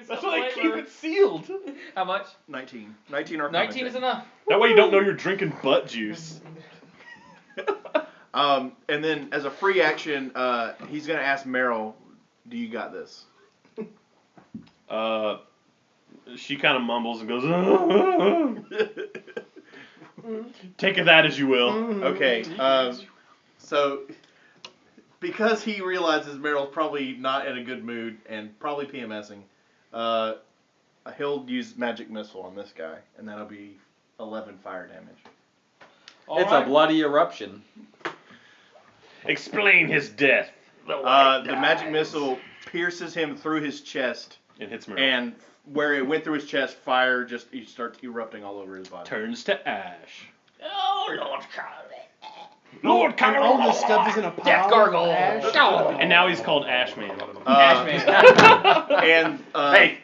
That's why they keep it sealed. How much? 19. 19 or 19 is enough. That way you don't know you're drinking butt juice. And then as a free action, he's gonna ask Meryl, "Do you got this?" She kind of mumbles and goes, take that as you will. Okay. So because he realizes Meryl's probably not in a good mood and probably PMSing, he'll use magic missile on this guy, and that'll be 11 fire damage. It's a bloody eruption. Explain his death. The magic missile pierces him through his chest. And hits Meryl. And where it went through his chest, fire just starts erupting all over his body. Turns to ash. Oh, Lord Carl. Lord And all Carl. this stuff is in a pile. Death gargle. of ash. And now he's called Ashman. Ashman. And Hey.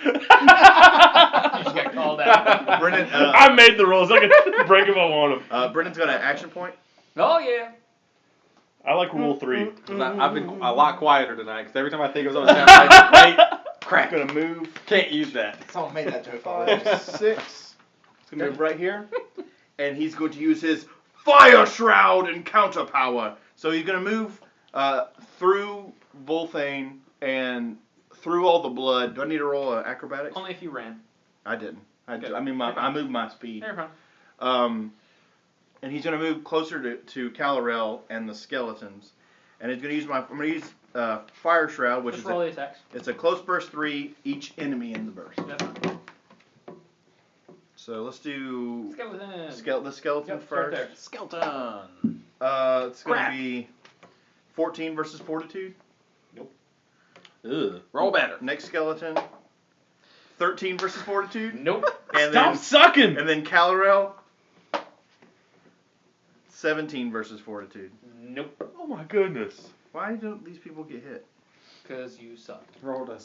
You just got called out. Brennan, I made the rules. I can break if I want them. Brennan's got an action point. Oh, yeah. I like rule 3. I've been a lot quieter tonight because every time I think it was on the sound, wait, crap. He's gonna move Can't use that. Someone made that joke already. 6. He's gonna move right here, and he's going to use his fire shroud and counter power. So he's gonna move through Volthane and through all the blood. Do I need to roll acrobatics? Only if you ran. I didn't. I Good. mean, I moved my speed. You're fine. And he's gonna move closer to Calorel and the skeletons, and he's gonna use I'm gonna use fire shroud, which Just is roll the attacks. it's a close burst 3 each enemy in the burst. That's fine. So let's do Skeleton. the skeleton Yep, start first. there. Skeleton. It's gonna Crap. be 14 versus fortitude. Ugh. Roll better. Next skeleton, 13 versus fortitude. Nope. And Stop sucking! And then Calorel, 17 versus fortitude. Nope. Oh my goodness. Why don't these people get hit? Because you sucked. Rolled a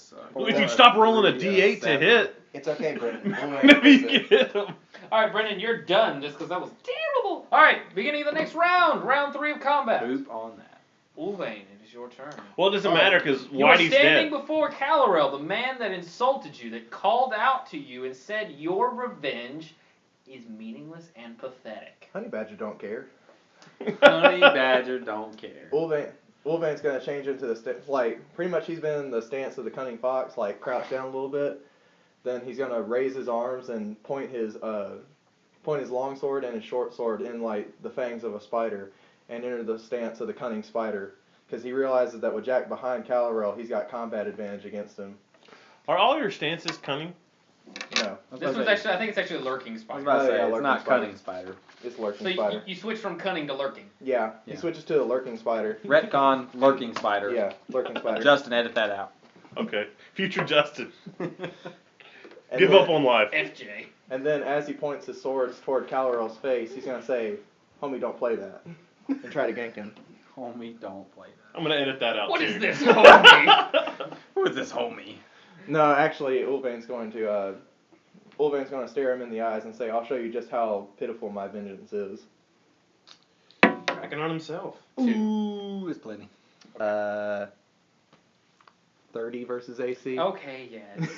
If you'd stop rolling a D8 to hit, It's okay, Brendan. maybe you can hit him. All right, Brendan, you're done just because that was terrible. All right, beginning of the next round. Round 3 of combat. Poop on that. Ulvain, it is your turn. Well, it doesn't matter because You are Whitey's standing dead. before Calorel, the man that insulted you, that called out to you and said your revenge is meaningless and pathetic. Honey Badger don't care. Honey Badger don't care. Ulvain's gonna change into the pretty much he's been in the stance of the cunning fox, like crouch down a little bit. Then he's gonna raise his arms and point his long sword and his short sword in like the fangs of a spider, and enter the stance of the cunning spider, because he realizes that with Jack behind Calorel, he's got combat advantage against him. Are all your stances cunning? No, This one's actually, I think it's actually lurking I was spider. about to say, yeah, it's lurking not spider. cunning spider. it's lurking So spider. you switch from cunning to lurking. Yeah, he Yeah. switches to the lurking spider. Retcon, lurking spider. Yeah, lurking spider. Justin, edit that out. Okay. Future Justin. And Give then- up on life. FJ. And then as he points his swords toward Calorel's face, he's gonna say, "Homie, don't play that," and try to gank him. Homie, don't play that. I'm going to edit that out What too. is this, homie? Who is this homie? No, actually, Ulvain's going to stare him in the eyes and say, "I'll show you just how pitiful my vengeance is." Cracking on himself. Ooh, it's plenty. 30 versus AC. Okay, yes.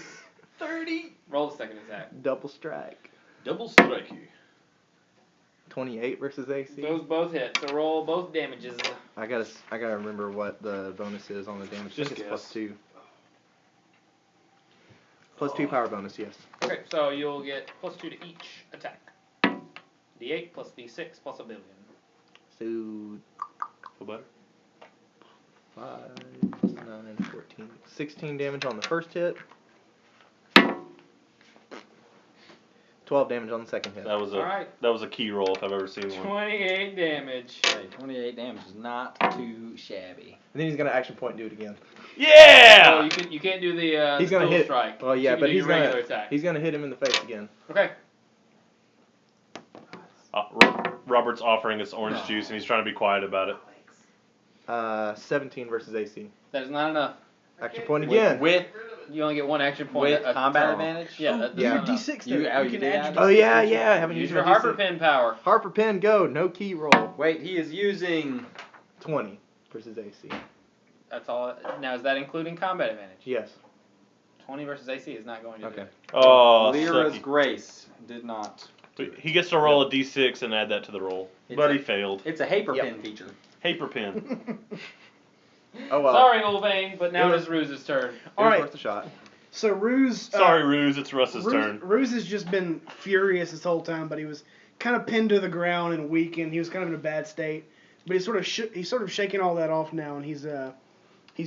30. Roll the second attack. Double strike. Double strike you. 28 versus AC. Those both hit, so roll both damages. I gotta remember what the bonus is on the damage. Just I think it's guess. +2. +2 power bonus, yes. Okay, so you'll get +2 to each attack. D8 plus D6 plus a billion. So Feel better? 5 plus 9, 14, 16 damage on the first hit. 12 damage on the second hit. That was Alright. that was a key roll if I've ever seen one. 28 damage. Hey, 28 damage is not too shabby. And then he's gonna action point and do it again. Yeah! So you can't do the He's gonna dual hit. strike. Well, yeah, You can but do he's your regular gonna attack. he's gonna hit him in the face again. Okay. Robert's offering us orange juice and he's trying to be quiet about it. 17 versus AC. That is not enough. Action point again. With You only get one action point. with a combat turn. advantage? Yeah, that's Yeah. not enough. D6 You, then. you did add Oh yeah, yeah. I haven't Use used your my Harper D6. Pen power. Harper Pen, go. No key roll. Wait, he is using 20 versus AC. That's all. Now, is that including combat advantage? Yes. 20 versus AC is not going to do Okay. it. Oh, Lyra's sucky. grace did not. He gets to roll a d6 and add that to the roll. But he failed. It's a Haper Yep. pin feature. Paper pin. Oh well. Sorry, Ulvain, but now It it was- is Ruse's turn. It was Alright. worth a shot. So Ruse. Sorry, Ruse. It's Russ's turn. Ruse has just been furious this whole time, but he was kind of pinned to the ground and weakened. He was kind of in a bad state, but he's sort of shaking all that off now, and he's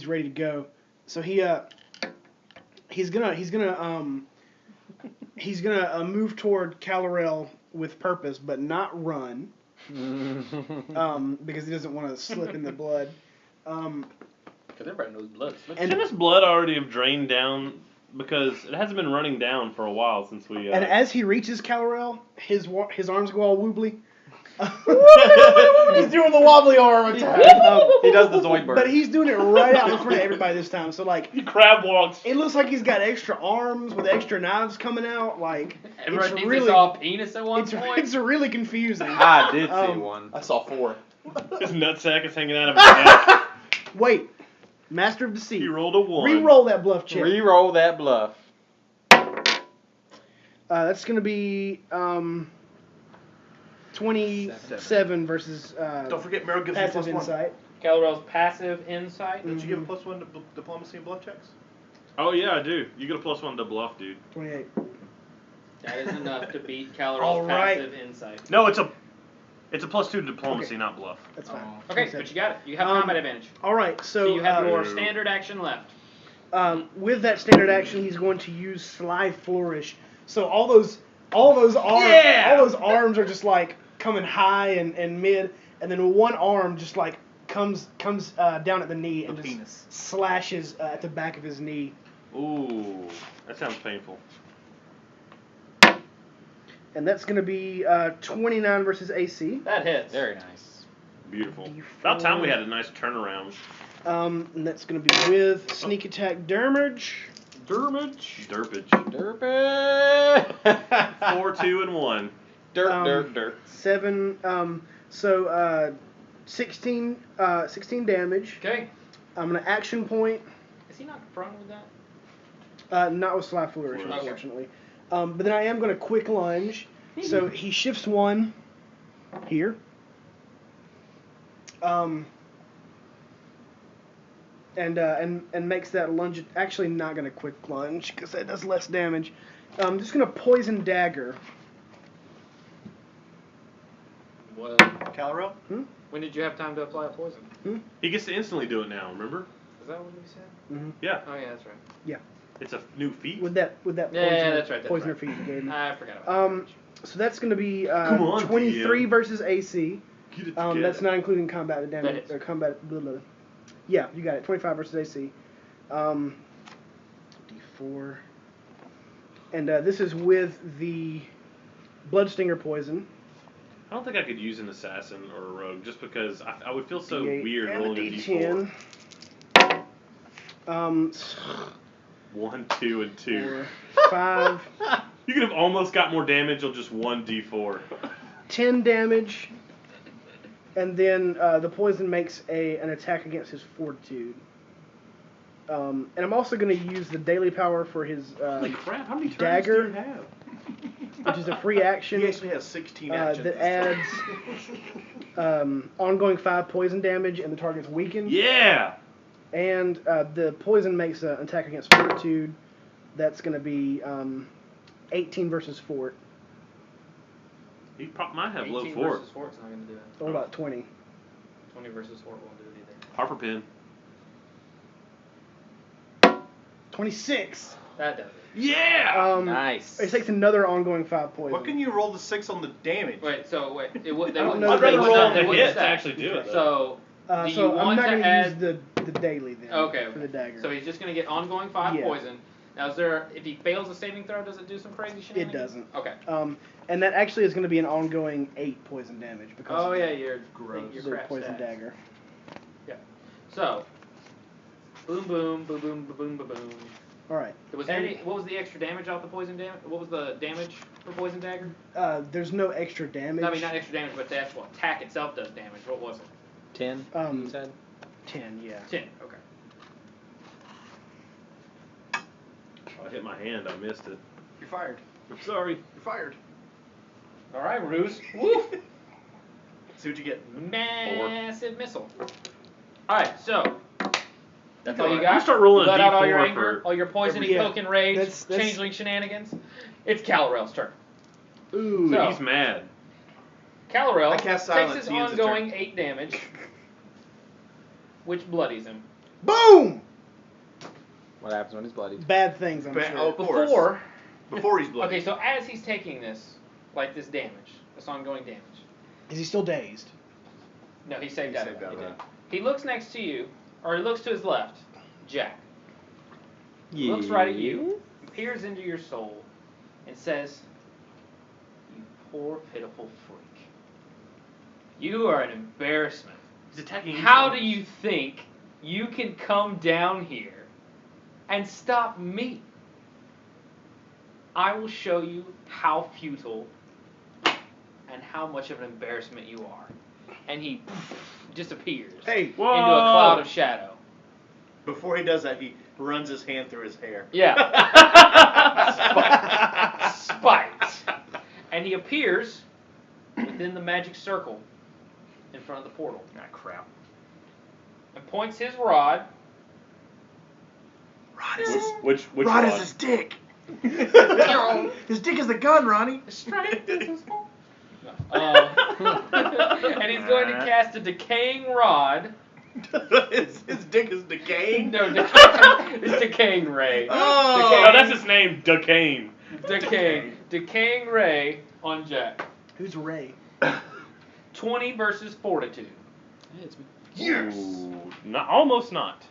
ready to go. So he's gonna move toward Calorel with purpose, but not run, because he doesn't want to slip in the blood. Because everybody knows blood. Shouldn't his blood already have drained down? Because it hasn't been running down for a while since we. And as he reaches Calorel, his arms go all wobbly. He's doing the wobbly arm attack. He does the Zoidberg. But he's doing it right out in front of everybody this time. So like, he crab walks. it looks like he's got extra arms with extra knives coming out. Like, Everyone it's thinks really, they saw a penis at one it's, point. it's really confusing. I did see one. I saw 4. His nutsack is hanging out of his neck. Wait, Master of Deceit. He rolled a 1. Re-roll that bluff check. Reroll that bluff. That's gonna be 27 versus Don't forget, Meryl gives you passive +1. insight. Calorel's passive insight. Don't you give a +1 to diplomacy and bluff checks? Oh yeah, I do. You get a +1 to bluff, dude. 28. That is enough to beat Calorel's All right. passive insight. No, it's a +2 to diplomacy, Okay. not bluff. That's fine. Okay, but you got it. You have Um, combat advantage. All right, So so you have your uh, standard action left. with that standard action, he's going to use Sly Flourish. So all those arms, Yeah! all those arms are just like coming high and mid, and then one arm just like comes down at the knee and The just penis. slashes at the back of his knee. Ooh, that sounds painful. And that's going to be 29 versus AC. That hits. Very nice. Beautiful. D4. About time we had a nice turnaround. And that's going to be with sneak attack damage. Derpage. Derpy. 4, 2, and 1. Dirt. 7. 16 damage. Okay. I'm going to action point. Is he not prone with that? Not with Sly Flourish, Okay. unfortunately. But then I am going to quick lunge. So he shifts 1 here. And makes that lunge. Actually, not going to quick lunge because that does less damage. I'm just going to poison dagger. Well, Calorel? when did you have time to apply a poison? He gets to instantly do it now, remember? Is that what you said? Yeah. Oh yeah, that's right. It's a new feat. With that Yeah, poisoner, that's right, that's poisoner right. feat you gave me. I forgot about that. So that's going to be Come on, 23 DM. versus AC. Get it That's together. not including combat damage hits. or combat. Blah, blah. Yeah, you got it. 25 versus AC. D4. And this is with the Bloodstinger poison. I don't think I could use an assassin or a rogue just because I would feel so D8 weird and a rolling a D10. D4. 1, 2, and 2. 4, 5, You could have almost got more damage on just 1 D4. 10 damage. And then the poison makes an attack against his fortitude. And I'm also going to use the daily power for his Holy crap! How many turns dagger. do you have? which is a free action He actually has 16 actions. that adds ongoing 5 poison damage and the target's weakened. Yeah. And the poison makes an attack against fortitude. That's going to be 18 versus fort. He might have low 18 fort. versus fort's not going to do it. What about 20? 20 versus fort won't do it either. Harper pin. 26. That does it. Yeah. Nice. It takes another ongoing 5 poison. What can you roll the 6 on the damage? Wait, so wait, it would. They I don't wouldn't. know. I'd rather They roll would the not- hit to actually do it. Though. So, do So you I'm want not to going to add? use the daily then. Okay, For the dagger. So he's just going to get ongoing 5 Yeah. poison. Now, is there? If he fails a saving throw, does it do some crazy shit? It doesn't. Okay. And that actually is going to be an ongoing 8 poison damage because Oh of yeah, you're Gross. Your the crap poison stats. dagger. So, boom, boom, boom, boom, boom, boom, boom. All right. Was And- there any? What was the extra damage off the poison damage? What was the damage for poison dagger? There's no extra damage. No, I mean not extra damage, but the actual attack itself does damage. What was it? 10. Um, You said. 10, yeah. 10. Okay. I hit my hand. I missed it. You're fired. I'm sorry. You're fired. All right, Ruse. Woof. See what you get. Massive missile. All right, so that's all you got. You start rolling Let a out all your D4 anger, for all your poisoning, Yeah. poke, and rage, That's- changeling shenanigans. It's Calorel's turn. Ooh, So- he's mad. Calorel I cast takes silence, his he ends his ongoing 8 damage, which bloodies him. Boom! What happens when he's bloody? Bad things, I'm Ba- sure. oh, of course. Before he's bloody. Okay, so as he's taking this, like this damage, this ongoing damage. Is he still dazed? No, he saved He out saved of it. out of He that. did. He looks next to you, or he looks to his left, Jack. He looks right at you, peers into your soul, and says, "You poor, pitiful freak. You are an embarrassment. He's attacking you. How do you think you can come down here and stop me? I will show you how futile and how much of an embarrassment you are." And he disappears Hey, into a cloud of shadow. Before he does that, he runs his hand through his hair. Yeah. Spite. And he appears within the magic circle in front of the portal. Ah, crap. And points his rod. Rod is his, Which Rod one? is his dick. His dick is the gun, Ronnie. Strength is his fault. And he's going to cast a decaying rod. his dick is decaying. No, it's decaying ray. Oh. No, that's his name, Duquesne. Decaying ray on Jack. who's Ray? 20 versus fortitude. It hits me. Yes. Ooh, almost not.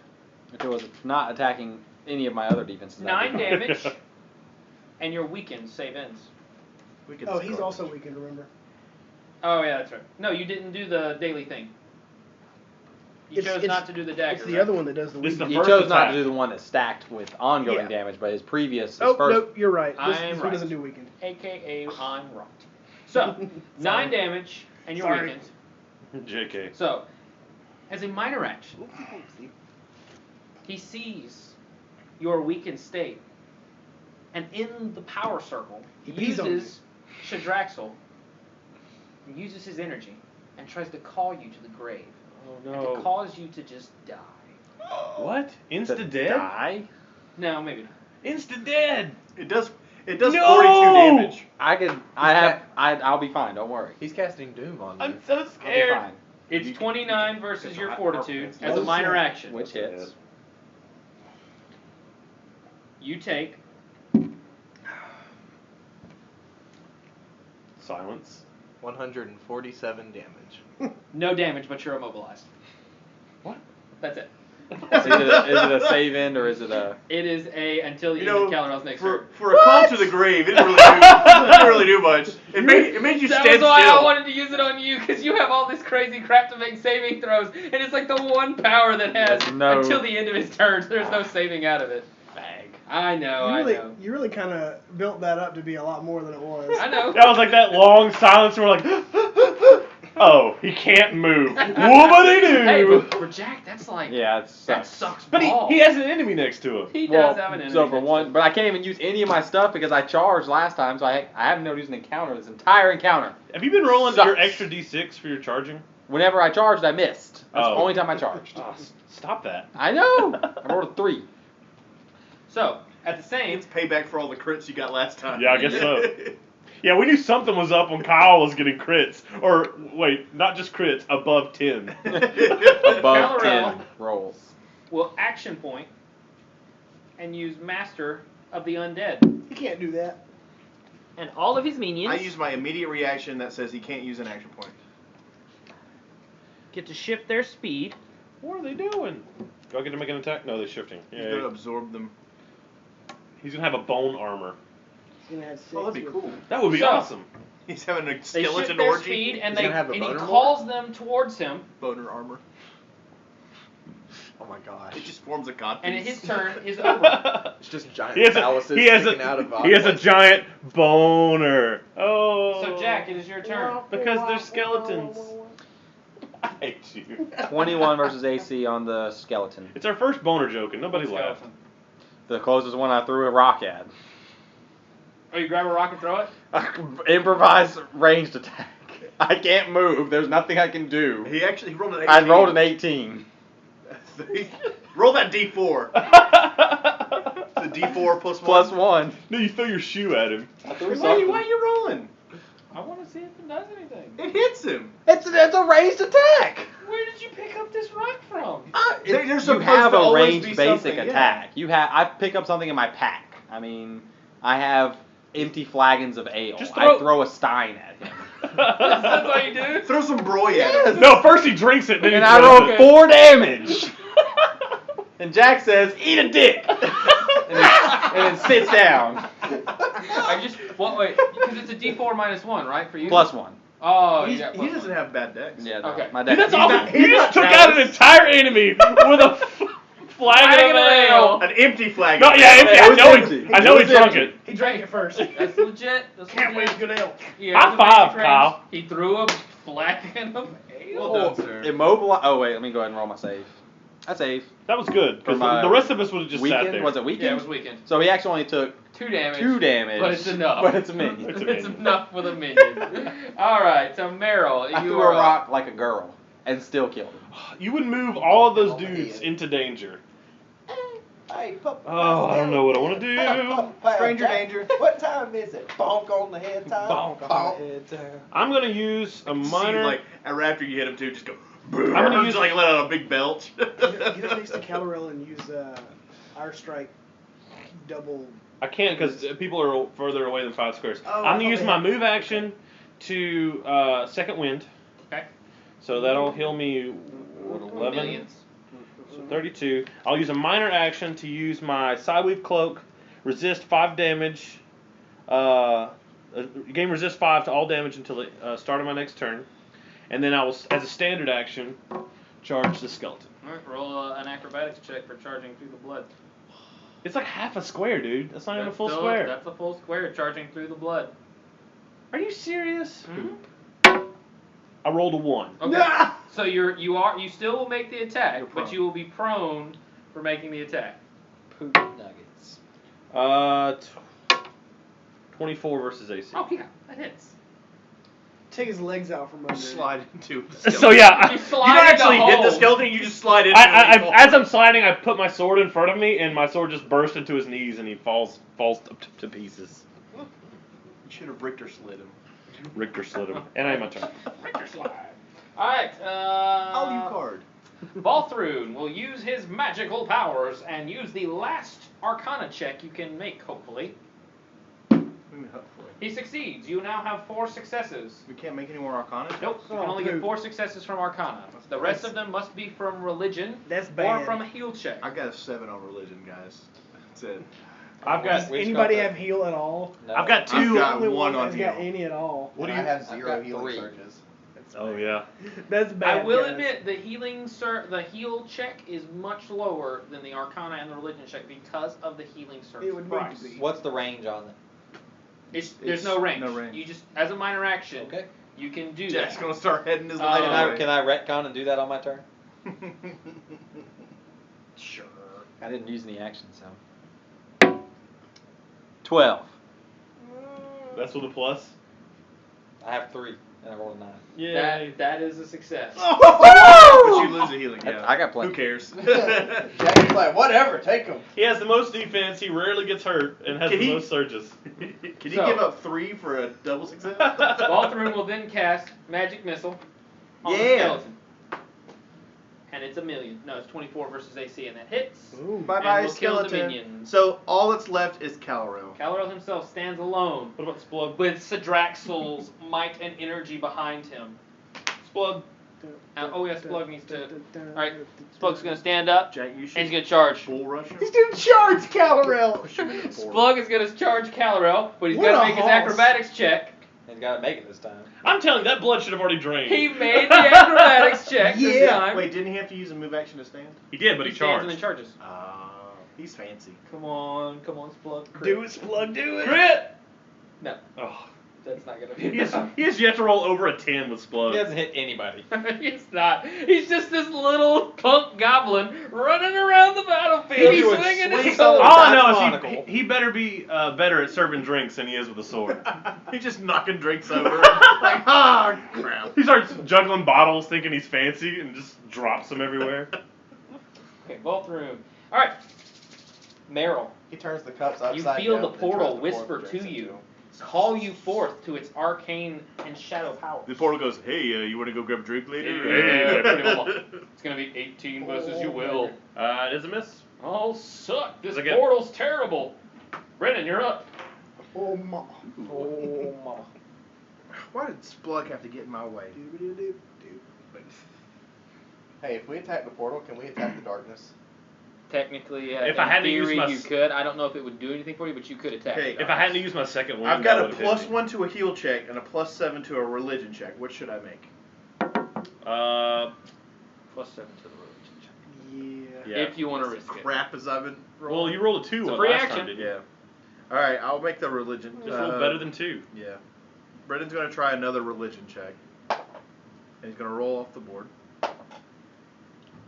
If it was not attacking any of my other defenses. 9 that'd be fine. damage, and your weakened save ends. We can Oh, he's score. also weakened, remember? Oh yeah, that's right. No, you didn't do the daily thing. You chose not to do the dagger. It's the right? other one that does the This is weakening. the He first chose not attack. to do the one that's stacked with ongoing Yeah. damage, but his previous, Oh, first. no, you're right. This I'm one right. doesn't do weakened. AKA I'm right. So 9 damage, and you're Sorry. weakened. JK. So, as a minor action, he sees your weakened state, and in the power circle, he He pees on uses Shadraxel, and uses his energy, and tries to call you to the grave, Oh and to cause you to just die. What? To Insta dead? die? No, maybe not. Insta dead. It does No! 42 damage. I'll be fine, don't worry. He's casting Doom on me. I'm so I'll be scared. fine. It's 29 versus your fortitude as a Oh, minor snap. action. Which hits? You take Silence. 147 damage. no damage, but you're immobilized. What? That's it. Is it a save end or is it a... It is a until the You end know, of Calorel's next turn. for a call to the grave, it didn't really do much. It made you That stand was why still. I wanted to use it on you, because you have all this crazy crap to make saving throws, and it's like the one power that has There's no- until the end of his turn. There's no saving out of it. Bag. I know, I know. You really kind of built that up to be a lot more than it was. I know. That was like that long silence where we're like, oh, he can't move. Whoopity-doo. Hey, but for Jack, that's like Yeah, it that sucks. sucks But balls. he has an enemy next to him. He Well, does have an enemy. so for next one, to but I can't even use any of my stuff because I charged last time, so I haven't been able to use an encounter this entire encounter. Have you been rolling Sucks. your extra D6 for your charging? Whenever I charged, I missed. That's Oh. the only time I charged. Oh, stop that. I know. I rolled a 3. So at the same, It's payback for all the crits you got last time. Yeah, I guess so. Yeah, we knew something was up when Kyle was getting crits. Or, wait, not just crits, above 10. Above Calorel 10 rolls. will action point and use Master of the Undead, You can't do that. and all of his minions I use my immediate reaction that says he can't use an action point. get to shift their speed. What are they doing? Do I get to make an attack? No, they're shifting. He's gonna Yeah. absorb them. He's going to have a bone armor. He's gonna have 6 Oh, that'd be with- cool. That would be So- awesome. He's having a They shift skeleton their orgy. speed, and He's they gonna have a and he boner calls them towards him. Boner armor. Oh my gosh. It just forms a god. And piece. his turn is over. It's just giant He has phalluses a sticking out of he has a places. giant boner. Oh. So Jack, it is your turn. Because they're skeletons. I hate you. 21 versus AC on the skeleton. It's our first boner joke and nobody laughed. Skeleton. The closest one I threw a rock at. Oh, you grab a rock and throw it? Improvised ranged attack. I can't move. There's nothing I can do. He rolled an 18. I rolled an 18. Roll that D4. The D4 plus 1. Plus 1. No, you throw your shoe at him. I threw Why are you rolling? I want to see if it does anything. It hits him. It's a ranged attack. Where did you pick up this rock from? There's You supposed have to a always ranged be basic something, yeah. attack. I pick up something in my pack. I mean, I have empty flagons of ale. Just I throw a stein at him. That's what you do? Throw some broy at him. No, first he drinks it, then And he I throws roll it. 4 damage. And Jack says, "Eat a dick," and then sits down. I just wait because it's a D4 minus 1, right, for you? Plus 1. Oh, He yeah. doesn't have bad decks. Yeah. No, Okay. My Dude, deck. that's awesome. he's You just not took out an jealous. entire enemy with a flagon of ale. An empty flag. No, yeah, empty. It I was know empty. he. I know It he was drunk empty. it. He drank it first. That's legit. That's Can't legit. wait, good ale. Yeah, High the five, basic Kyle. range, He threw a flagon of ale. Well done, sir. Immobilize. Oh wait, let me go ahead and roll my save. I save. That was good, because For my the rest of us would have just sat Weekend? there. Was it weekend? Yeah, it was weekend. So he actually only took 2 damage. 2 damage. But it's enough. But it's a minion. It's a It's minion. enough for the minion. All right, so Meryl, I you threw are a up. rock like a girl and still killed him. You would move all of those dudes into danger. Oh, I don't know what I want to do. Stranger danger. What time is it? Bonk on the head time? Bonk on the head time. I'm going to use a minor. See, like, right after you hit him too, just go. I'm gonna use- just like let out a big belch. You don't mix the Calorel and use Our Strike double. I can't because people are further away than 5 squares. Oh, I'm going to I use thought my they had- move action to second wind. Okay. So that'll heal me, what, 11? Millions. So 32. I'll use a minor action to use my Sideweave Cloak, resist 5 damage. Gain resist 5 to all damage until the start of my next turn. And then I will, as a standard action, charge the skeleton. All right, roll an acrobatics check for charging through the blood. It's like half a square, dude. That's not even a full still- square. That's a full square charging through the blood. Are you serious? Mm-hmm. I rolled a 1. Okay. So you still will make the attack, You're but prone. you will be prone for making the attack. Poop nuggets. 24 versus AC. Oh yeah, that hits. Take his legs out from under. Slide into the skeleton. So yeah, You You slide don't in actually the hit the hole. skeleton, you just slide into as I'm sliding, I put my sword in front of me, and my sword just bursts into his knees, and he falls to pieces. You should have Richter slid him. Richter slid him, and I had my turn. Richter slide. All right. Oh, you card. Balthroon will use his magical powers and use the last Arcana check you can make. Hopefully, he succeeds. You now have 4 successes. We can't make any more Arcana? Nope, you can only get 4 successes from Arcana. The rest of them must be from religion That's or bad. from a heal check. I got a 7 on religion, guys. That's it. I've got. Does anybody have heal at all? No. I've got I've 2. got Only one one on has got heal. any at all. What do And you? I have I've 0 got healing 3. surges. Oh yeah. That's bad. I will guys. admit the the heal check is much lower than the Arcana and the religion check because of the healing surge It would price. need to be. What's the range on it? There's no range. no range. You just, as a minor action, Okay. you can do Jack's that. gonna start heading his Oh, light Can away. I retcon and do that on my turn? Sure. I didn't use any action, so. 12. That's with a plus. I have 3, and I rolled a 9. Yeah. That is a success. But you lose a healing, yeah. I got plenty. Who cares? Jack's like, whatever, take him. He has the most defense. He rarely gets hurt, and has Can the he- most surges. Can you So- give up 3 for a double success? Balthroon will then cast Magic Missile on the Yeah. skeleton. And it's 1,000,000. No, it's 24 versus AC, and that hits. Bye And bye, we'll kill the skeleton. minions. So all that's left is Calorel. Calorel himself stands alone What about Splug? with Sidraxel's might and energy behind him. Splug. Oh yeah, Splug needs to. Alright, Splug's gonna stand up Jack, you and should he's gonna charge. bull rush him. He's gonna charge Calorel. Push him into the portal. Splug is gonna charge Calorel, but he's What gotta a make his hoss. acrobatics check. He's got to make it this time. I'm telling you, that blood should have already drained. He made the acrobatics check this Yeah. time. Wait, didn't he have to use a move action to stand? He did, but he stands charged. and then charges. He's fancy. Come on, Splug. Crit. Do it, Splug, do it. Crit! No. Oh. That's not gonna be He has, enough. he has yet to roll over a 10 with Splug. He hasn't hit anybody. He's not. He's just this little punk goblin running around the battlefield. He's He would swinging swing his something sword. All I know Monocle. is he better be better at serving drinks than he is with a sword. He's just knocking drinks over. Like, ah, crap. He starts juggling bottles thinking he's fancy and just drops them everywhere. Okay, vault room. All right, Meryl. He turns the cups You upside feel down. the and tries portal to pour whisper the to drinks into you, them. call you forth to its arcane and shadow powers. The portal goes, hey, you want to go grab a drink later? It's gonna be 18 versus you will. It is a miss. Oh, suck! This Again. portal's terrible. Brennan, you're up. Oh my. Oh, mama. Why did Splug have to get in my way? Hey, if we attack the portal, can we attack the darkness? Technically, If in I hadn't theory, used my you could. I don't know if it would do anything for you, but you could attack. Okay, the If I hadn't used my second one, I've got that a would've hit me. +1 to a heal check and a +7 to a religion check. What should I make? Uh, +7 to the religion check. Yeah. yeah. If you want to risk it. Crap as I've been Well, rolling. you rolled a 2 It's a one free last action. time, didn't you? Yeah. Alright, I'll make the religion. Just roll better than 2. Yeah. Brendan's going to try another religion check. And he's going to roll off the board.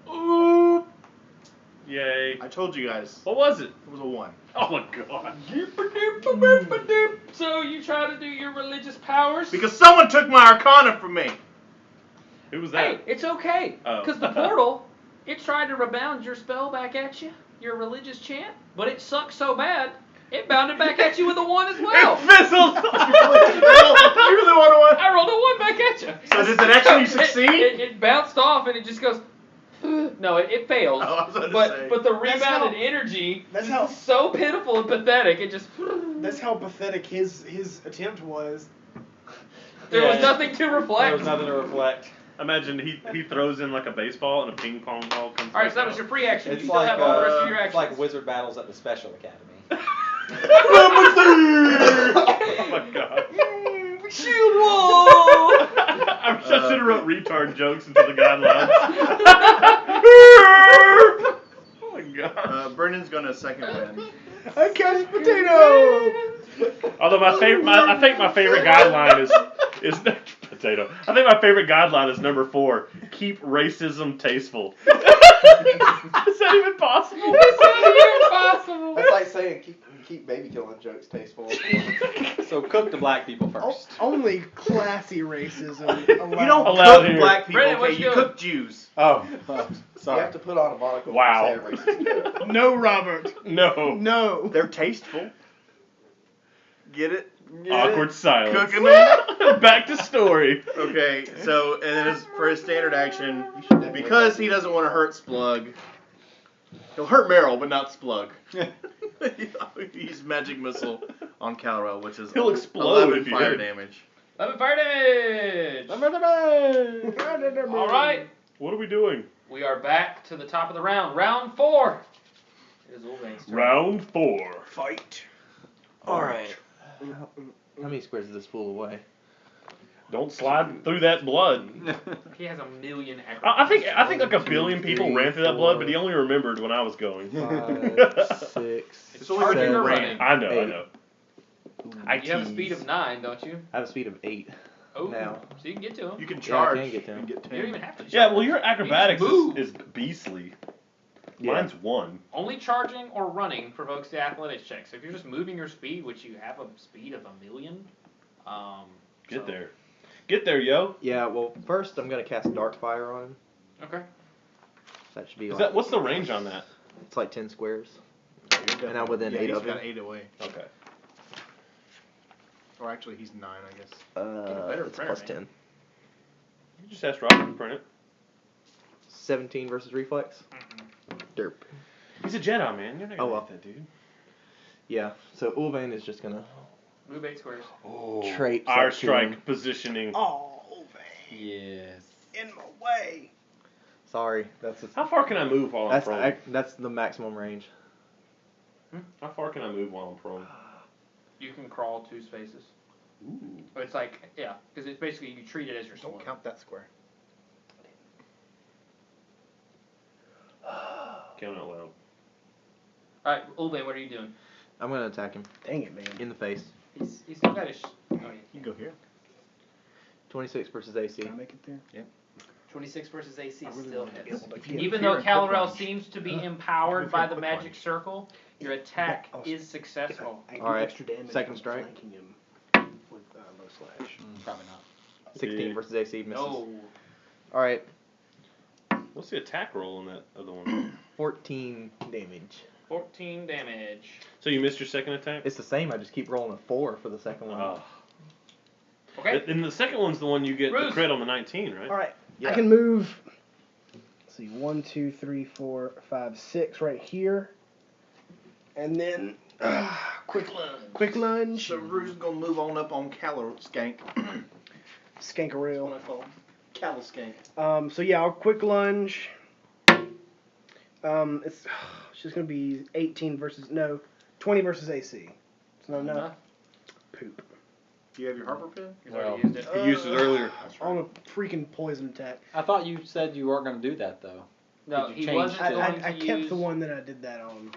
Ooh! Yay. I told you guys. What was it? It was a 1. Oh my god. So you try to do your religious powers? Because someone took my arcana from me! Who was that? Hey, it's okay. Oh. Because the portal, it tried to rebound your spell back at you, your religious chant, but it sucked so bad, it bounded back at you with a 1 as well. It fizzled! You really want to I rolled a 1 back at you. So does it actually succeed? It bounced off and it just goes. No, it fails. Oh, I was about to but say. but the That's rebounded how- energy that's is how- so pitiful and pathetic. It just. That's how pathetic his attempt was. There was Yeah. nothing to reflect. There was nothing to reflect. Imagine he throws in like a baseball and a ping pong ball comes All right, so that back was your out. free action. It's you still like have all the rest of your it's actions. like wizard battles at the Special Academy. Oh my god. Shield wall. I should have wrote retard jokes into the guidelines. Oh my god. Brendan's going to second win. I catch potato. Although I think my favorite guideline is potato. I think my favorite guideline is number 4. Keep racism tasteful. Is that even possible? Impossible. That's like saying keep baby killing jokes tasteful. So cook the black people first. Only classy racism allowed. You don't Allowed cook here. black people, Brendan, what okay? you You doing? cook Jews. Oh, You sorry. have to put on a monocle. Wow. And say a racist joke. No, Robert. No. No. They're tasteful. Get it? Awkward silence. Cooking them. Back to story. Okay, so, and then for his standard action, You should definitely because he doesn't want to hurt Splug, he'll hurt Meryl, but not Splug. He's magic missile on Calrel, which is He'll explode 11 if you fire hit. damage. 11 fire damage. All right, What are we doing? we are back to the top of the round. Round 4. It is Ulvain's turn. Round 4. Fight. Alright. How many squares does this fool away? Don't slide through that blood. He has a million. I think like a billion people ran through that blood, but he only remembered when I was going. 5, 6, It's only when you 7, ran. I know. 8. You have a speed of 9, don't you? I have a speed of 8 Oh, now. so you can get to him. You can Yeah, I charge. can get to him. You can get You don't 10. even have to. Yeah, charge. well, your acrobatics move. is beastly. Yeah. Mine's 1. Only charging or running provokes the athletics check. So if you're just moving your speed, which you have a speed of 1,000,000, Get so- there. Get there, yo. Yeah, well, first I'm going to cast Dark Fire on him. Okay. That should be Is like, that what's the range on that? it's like 10 squares. And I'm within 8 he's of him. got 8 away. Okay. Or actually, he's 9, I guess. better It's printer, plus man. 10. You just ask Robert to print it. 17 versus reflex. Derp. He's a Jedi, man. You're not gonna Oh, well. hit that dude. Yeah, so Ulvain is just going to Move 8 squares. Oh. Traipse Our up to strike him. positioning. Oh, Ulvain. Yes. In my way. Sorry, that's How far can I move while I'm prone? that's the maximum range. How far can I move while I'm prone? You can crawl 2 spaces. Ooh. But it's like, yeah, because it's basically you treat it as your Don't sword. count that square. Count out loud. Alright, Ulvain, what are you doing? I'm going to attack him Dang it, man. in the face. He's still got his. Oh, yeah. You go here. 26 versus AC. Can I make it there? 26 versus AC I really still wanted to be hits. able to get Even here though and quick Kal-El lunge. seems to be empowered by the quick magic lunge. circle, your attack Oh, is successful. I do Alright, extra damage second from strike. flanking him with low slash. Probably not. 16 Yeah. versus AC misses. No. All right, What's the attack roll on that other one? 14 damage. 14 damage. So you missed your second attack? It's the same. I just keep rolling a 4 for the second one. Oh. Okay. And the second one's the one you get the Bruce. crit on the 19, right? All right. Yeah. I can move. Let's see, 1, 2, 3, 4, 5, 6 right here, and then Quick lunge. quick lunge, So Rue's gonna move on up on Skank. skankaroo. call him. Skank. So yeah, I'll quick lunge. It's just gonna be 18 versus 20 versus AC. It's not enough. Poop. Do you have your Harper pen? He's already used it. He used it earlier. On a freaking poison attack. I thought you said you weren't going to do that though. No, Did you he change wasn't to- going to I use. kept the one that I did that on.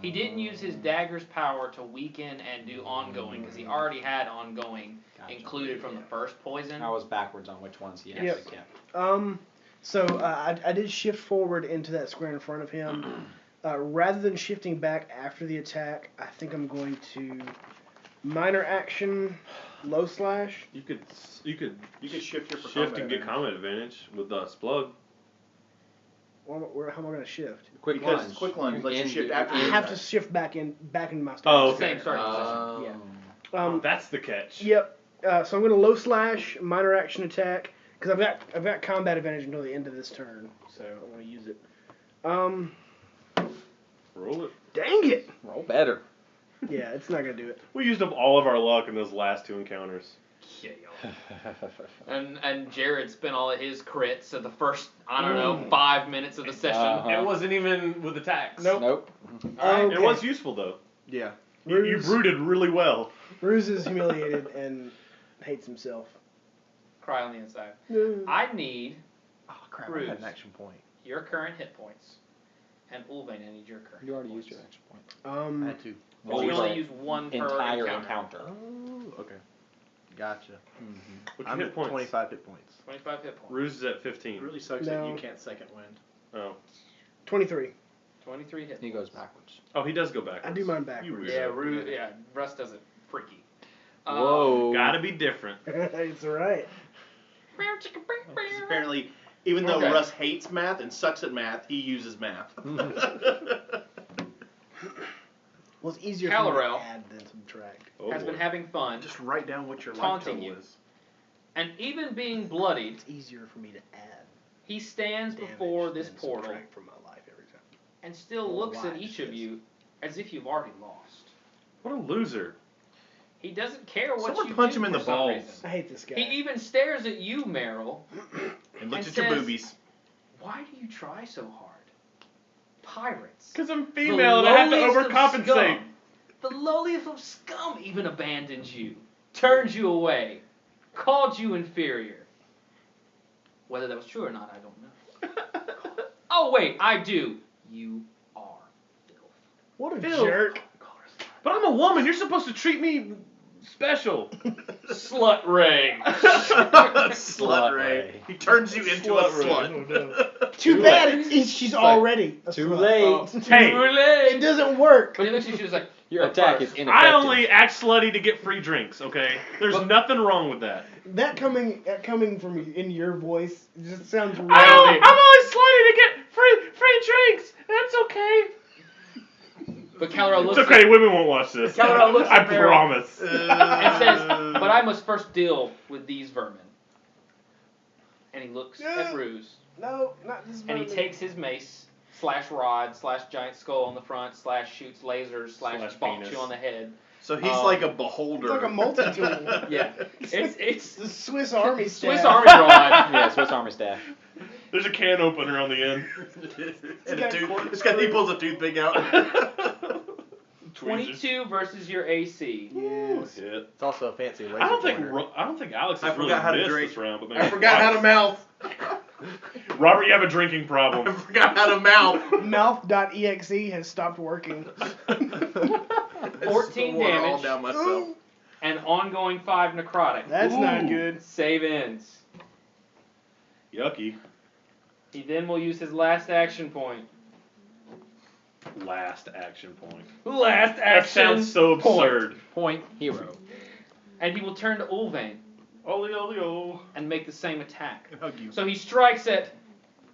He didn't use his dagger's power to weaken and do ongoing because he already had ongoing Gotcha. included from the first poison. I was backwards on which ones he Yes. actually kept. So I did shift forward into that square in front of him. Rather than shifting back after the attack, I think I'm going to minor action, low slash. You could You could shift here for shift combat and get advantage. combat advantage with Splug. How am I going to shift? Quick Because lunge. quick lunge lets you In- shift after I the have to attack. shift back in my start. Oh, It's the okay. same starting position. Yeah. That's the catch. Yep. So I'm going to low slash, minor action attack, because I've got combat advantage until the end of this turn, so I'm going to use it. Roll it. Dang it! Roll better. Yeah, it's not going to do it. We used up all of our luck in those last two encounters. Yeah, and Jared spent all of his crits at the first, 5 minutes of the session. Uh-huh. It wasn't even with attacks. Nope. Alright. Okay. It was useful though. Yeah. You Ruse. brooded really well. Ruse is humiliated and hates himself. Cry on the inside. I need Oh crap! I had Ruse. an action point. your current hit points, and Ulvain, I need your current. You already hit used points. your action point. I had two. But you only use one per Entire encounter. encounter. Oh, okay. Gotcha. What's your I'm hit at points? 25 hit points. 25 hit points. Ruse is at 15. It really sucks No. that you can't second wind. Oh. 23. 23 hit He points. goes backwards. Oh, he does go backwards. I do mine You backwards. weirdo. Yeah, Russ does it freaky. Whoa. Gotta be different. It's alright. Because apparently, even though Okay. Russ hates math and sucks at math, he uses math. Well, it's easier for me Kal-El to add than subtract. Oh, has boy. been having fun, Just write down what your life Taunting total you. is. and even being bloodied, It's easier for me to add he stands damage before this than portal subtract from my life every time. and still Well, looks at lives, each of yes. you as if you've already lost. What a loser. He doesn't care what Someone you punch do him in for the some balls. reason. I hate this guy. He even stares at you, Meryl. And looks And at your says- boobies. Why do you try so hard? Pirates. Because I'm The female and I have to lowliest of overcompensate. scum. The lowliest of scum even abandoned you, turned you away, called you inferior. Whether that was true or not, I don't know. Oh wait, I do. You are filth. What a Phil. jerk. But I'm a woman. You're supposed to treat me special. Slut ring. Slut Ray. He turns you into a Slut Ray. slut. Too bad she's like, already a Too slut. late. Oh, Hey. too late. It doesn't work. But he looks at you, she's like, Your "But attack first, is ineffective. I only act slutty to get free drinks, okay? There's But- nothing wrong with that. That coming from in your voice just sounds weird. I I'm only slutty to get free drinks. That's okay. But Kal-El looks It's okay. Women won't watch this. Kal-El looks I at Meryl. promise. and says, "But I must first deal with these vermin." And he looks Yeah. at Ruse, No, not this and he vermin. takes his mace, /rod, /giant skull on the front, /shoots lasers, Slash /bonks penis. you on the head. So he's Um, like a beholder. It's like a multi-tool. Yeah, it's The Swiss Army Swiss staff. Army rod. Yeah, Swiss Army staff. There's a can opener on the end. And he pulls a toothpick out. 22 versus your AC. Yes. Shit. It's also a fancy laser I don't think pointer. I don't think Alex I has really forgot how to missed drink. this round, but maybe I forgot how to mouth. Robert, you have a drinking I problem. forgot how to mouth. Mouth.exe has stopped working. 14 Water all damage down myself. and ongoing 5 necrotic. That's not Ooh. good. Save ends. Yucky. He then will use his last action point. Last action point. Last That action sounds so absurd. Point hero. And he will turn to Ulvain Olio. and make the same attack. Hug you. So he strikes at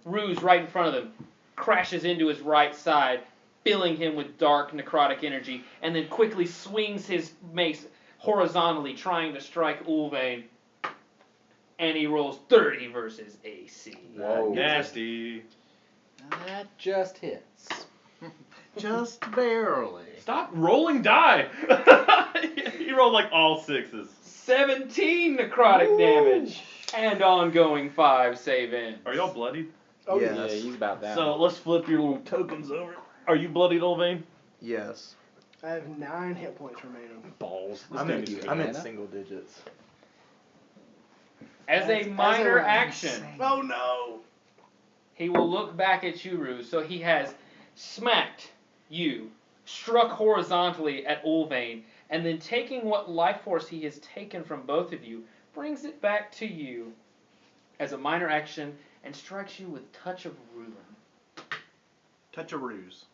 Ruse right in front of him, crashes into his right side, filling him with dark necrotic energy, and then quickly swings his mace horizontally, trying to strike Ulvain. And he rolls 30 versus AC. Whoa. Nasty. That just hits. Just barely. Stop rolling die. He rolled like all 6s. 17 necrotic damage and ongoing 5 save ends. Are y'all bloodied? Oh, Yes. Yeah, he's about that. So let's flip your little tokens over. Are you bloodied, Ulvain? Yes. I have 9 hit points remaining. Balls. This I'm dude in, is I'm in good. single digits. As a minor action, Oh no! he will look back at you, Ruse. So he has smacked you, struck horizontally at Ulvain, and then taking what life force he has taken from both of you, brings it back to you as a minor action and strikes you with Touch of Ruin. Touch a ruse.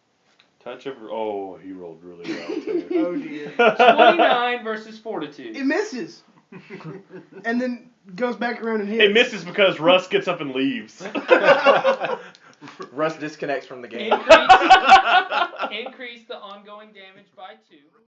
Touch of. Oh, he rolled really well, too. Oh dear. 29 versus Fortitude. It misses. And then goes back around and hits. It misses because Russ gets up and leaves. Russ disconnects from the game. Increase the ongoing damage by 2.